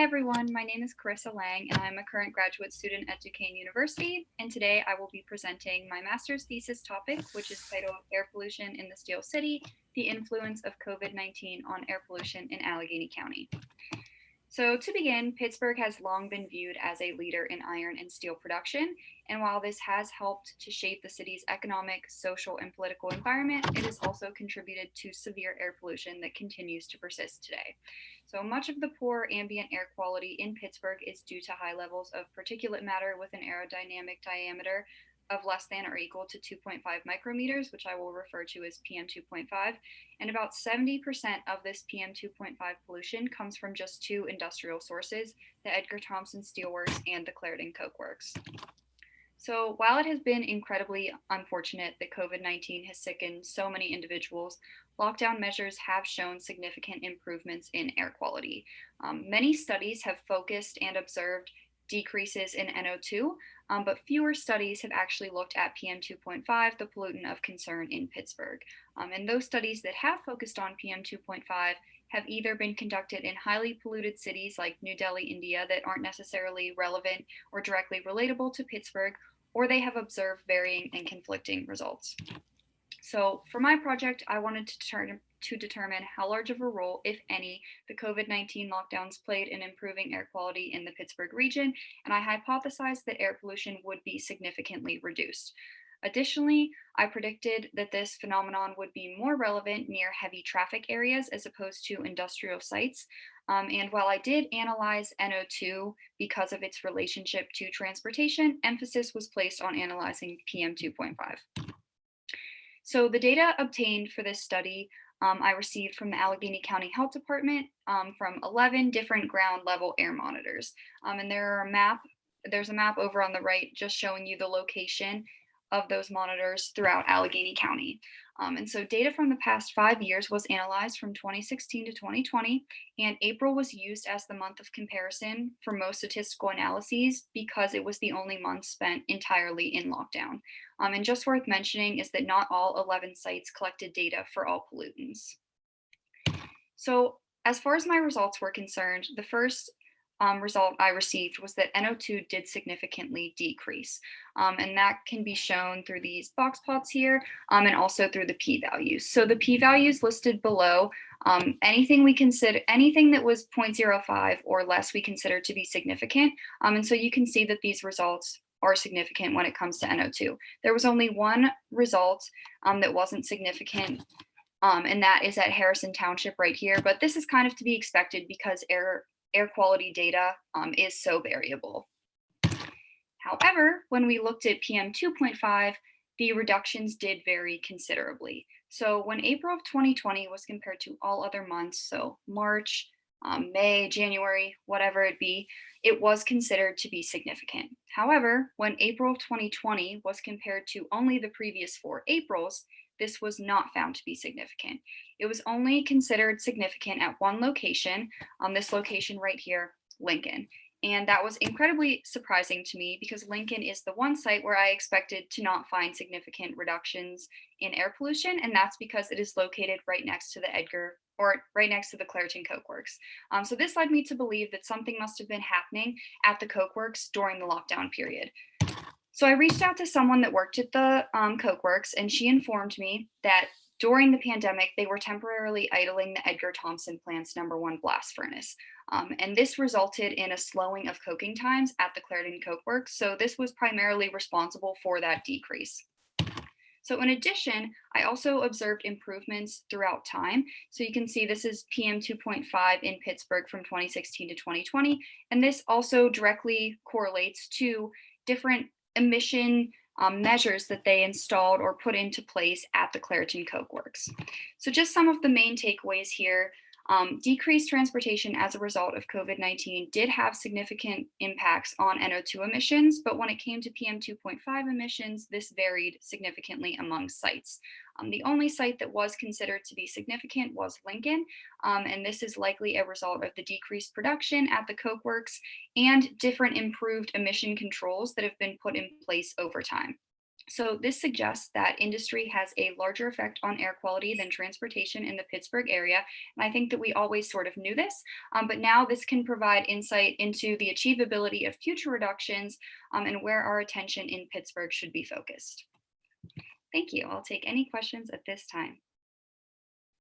everyone, my name is Carissa Lange and I'm a current graduate student at Duquesne University, and today I will be presenting my master's thesis topic, which is titled Air Pollution in the Steel City, the Influence of COVID-19 on Air Pollution in Allegheny County. So to begin, Pittsburgh has long been viewed as a leader in iron and steel production, and while this has helped to shape the city's economic, social, and political environment, it has also contributed to severe air pollution that continues to persist today. So much of the poor ambient air quality in Pittsburgh is due to high levels of particulate matter with an aerodynamic diameter of less than or equal to 2.5 micrometers, which I will refer to as PM 2.5. And about 70% of this PM 2.5 pollution comes from just two industrial sources, the Edgar Thomson Steelworks and the Clarendon Coke Works. So while it has been incredibly unfortunate that COVID-19 has sickened so many individuals, lockdown measures have shown significant improvements in air quality. Many studies have focused and observed decreases in NO2, but fewer studies have actually looked at PM 2.5, the pollutant of concern in Pittsburgh. And those studies that have focused on PM 2.5 have either been conducted in highly polluted cities like New Delhi, India, that aren't necessarily relevant or directly relatable to Pittsburgh, or they have observed varying and conflicting results. So for my project, I wanted to determine how large of a role, if any, the COVID-19 lockdowns played in improving air quality in the Pittsburgh region, and I hypothesized that air pollution would be significantly reduced. Additionally, I predicted that this phenomenon would be more relevant near heavy traffic areas as opposed to industrial sites. And while I did analyze NO2 because of its relationship to transportation, emphasis was placed on analyzing PM 2.5. So the data obtained for this study I received from the Allegheny County Health Department from 11 different ground level air monitors. And there's a map over on the right just showing you the location of those monitors throughout Allegheny County. And so data from the past 5 years was analyzed from 2016 to 2020, and April was used as the month of comparison for most statistical analyses because it was the only month spent entirely in lockdown. And just worth mentioning is that not all 11 sites collected data for all pollutants. So as far as my results were concerned, the first result I received was that NO2 did significantly decrease. And that can be shown through these box plots here and also through the p-values. So the p-values listed below, anything that was 0.05 or less we consider to be significant. And so you can see that these results are significant when it comes to NO2. There was only one result that wasn't significant, and that is at Harrison Township right here. But this is kind of to be expected because air quality data is so variable. However, when we looked at PM 2.5, the reductions did vary considerably. So when April of 2020 was compared to all other months, so March, May, January, whatever it be, it was considered to be significant. However, when April of 2020 was compared to only the previous 4 Aprils, this was not found to be significant. It was only considered significant at one location, this location right here, Lincoln. And that was incredibly surprising to me because Lincoln is the one site where I expected to not find significant reductions in air pollution, and that's because it is located right next to the Clarendon Coke Works. So this led me to believe that something must have been happening at the Coke Works during the lockdown period. So I reached out to someone that worked at the Coke Works, and she informed me that during the pandemic, they were temporarily idling the Edgar Thomson plant's #1 blast furnace. And this resulted in a slowing of coking times at the Clarendon Coke Works. So this was primarily responsible for that decrease. So in addition, I also observed improvements throughout time. So you can see this is PM 2.5 in Pittsburgh from 2016 to 2020. And this also directly correlates to different emission measures that they installed or put into place at the Clarendon Coke Works. So just some of the main takeaways here. Decreased transportation as a result of COVID-19 did have significant impacts on NO2 emissions, but when it came to PM 2.5 emissions, this varied significantly among sites. The only site that was considered to be significant was Lincoln, and this is likely a result of the decreased production at the Coke Works and different improved emission controls that have been put in place over time. So this suggests that industry has a larger effect on air quality than transportation in the Pittsburgh area. And I think that we always sort of knew this, but now this can provide insight into the achievability of future reductions and where our attention in Pittsburgh should be focused. Thank you. I'll take any questions at this time.